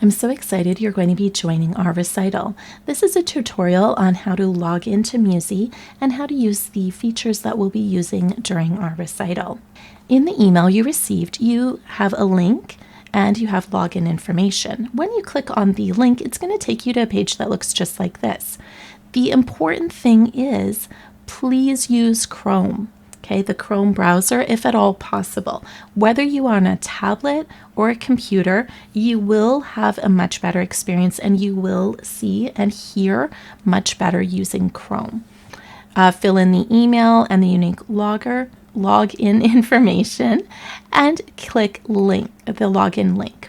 I'm so excited you're going to be joining our recital. This is a tutorial on how to log into Muzie and how to use the features that we'll be using during our recital. In the email you received, you have a link and you have login information. When you click on the link, it's going to take you to a page that looks just like this. The important thing is, please use Chrome. Okay, the Chrome browser, if at all possible. Whether you are on a tablet or a computer, you will have a much better experience and you will see and hear much better using Chrome. Fill in the email and the unique login information and click the login link.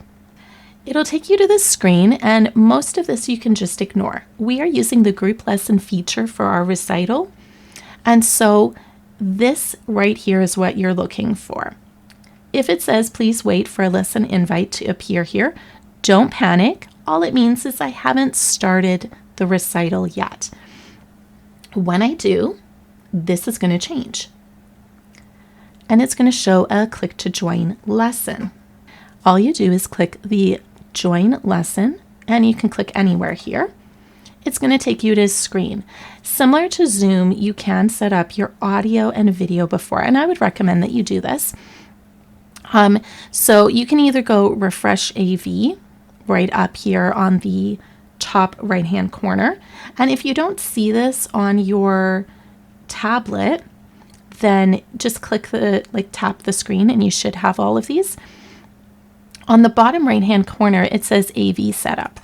It'll take you to this screen, and most of this you can just ignore. We are using the group lesson feature for our recital, and so this right here is what you're looking for. If it says please wait for a lesson invite to appear here, don't panic. All it means is I haven't started the recital yet. When I do, this is going to change. And it's going to show a click to join lesson. All you do is click the join lesson, and you can click anywhere here. It's going to take you to a screen. Similar to Zoom, you can set up your audio and video before, and I would recommend that you do this. So you can either go refresh AV right up here on the top right hand corner, and if you don't see this on your tablet, then just click tap the screen and you should have all of these. On the bottom right hand corner, it says AV setup.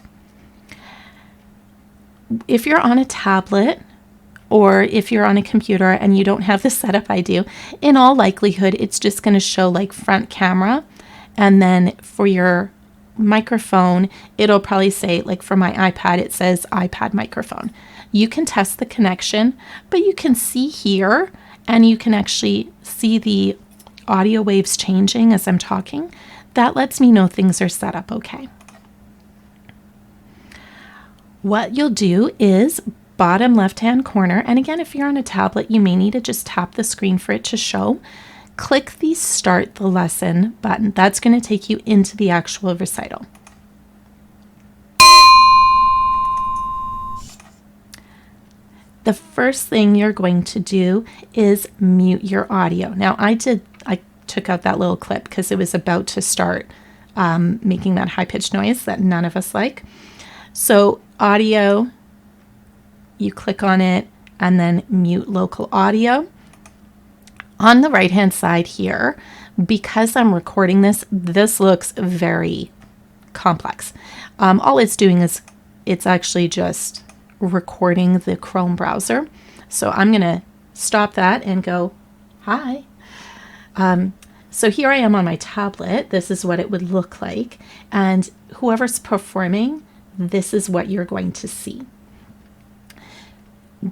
If you're on a tablet or if you're on a computer and you don't have the setup I do, in all likelihood, it's just going to show like front camera. And then for your microphone, it'll probably say, like for my iPad, it says iPad microphone. You can test the connection, but you can see here and you can actually see the audio waves changing as I'm talking. That lets me know things are set up okay. What you'll do is bottom left-hand corner, and again, if you're on a tablet, you may need to just tap the screen for it to show. Click the Start the Lesson button. That's going to take you into the actual recital. The first thing you're going to do is mute your audio. Now, I took out that little clip because it was about to start making that high-pitched noise that none of us like. So audio, you click on it and then mute local audio. On the right hand side here, because I'm recording this, this looks very complex. All it's doing is it's actually just recording the Chrome browser. So I'm going to stop that and go, hi. So here I am on my tablet. This is what it would look like. And whoever's performing, this is what you're going to see.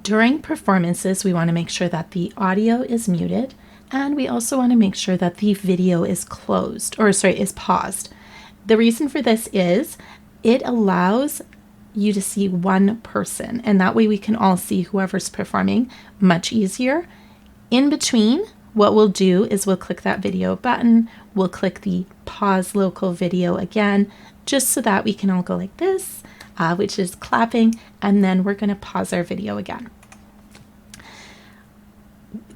During performances, we want to make sure that the audio is muted, and we also want to make sure that the video is is paused. The reason for this is it allows you to see one person, and that way we can all see whoever's performing much easier. In between, what we'll do is we'll click that video button, we'll click the pause local video again, just so that we can all go like this, which is clapping, and then we're going to pause our video again.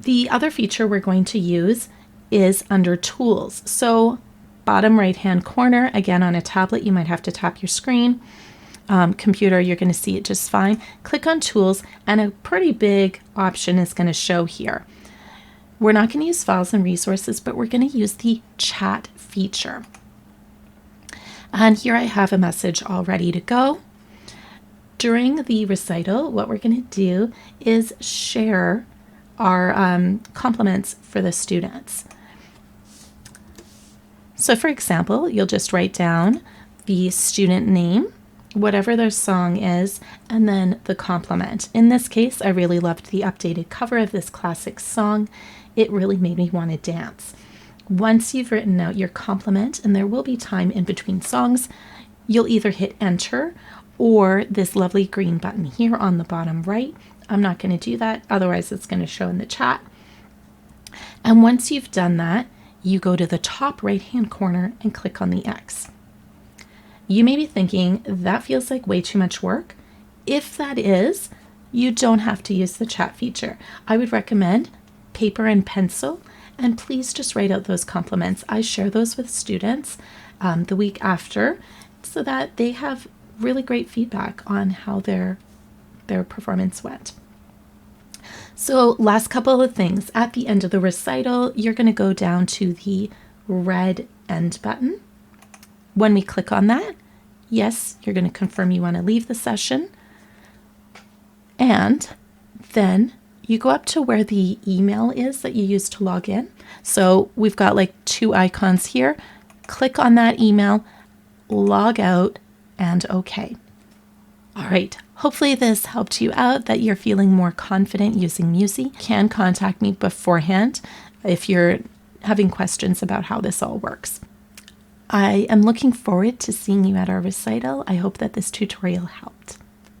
The other feature we're going to use is under Tools. So bottom right hand corner, again on a tablet, you might have to tap your screen. Computer, you're going to see it just fine. Click on Tools, and a pretty big option is going to show here. We're not going to use Files and Resources, but we're going to use the Chat feature. And here I have a message all ready to go. During the recital, what we're going to do is share our compliments for the students. So for example, you'll just write down the student name, whatever their song is, and then the compliment. In this case, I really loved the updated cover of this classic song. It really made me want to dance. Once you've written out your compliment, and there will be time in between songs, you'll either hit enter or this lovely green button here on the bottom right. I'm not going to do that, otherwise it's going to show in the chat. And once you've done that, you go to the top right hand corner and click on the X. You may be thinking, that feels like way too much work. If that is, you don't have to use the chat feature. I would recommend paper and pencil, and please just write out those compliments. I share those with students the week after so that they have really great feedback on how their performance went. So last couple of things. At the end of the recital, you're going to go down to the red end button. When we click on that, yes, you're going to confirm you want to leave the session. And then you go up to where the email is that you use to log in. So we've got like 2 icons here. Click on that email, log out, and OK. All right, hopefully this helped you out, that you're feeling more confident using Muzie. You can contact me beforehand if you're having questions about how this all works. I am looking forward to seeing you at our recital. I hope that this tutorial helped.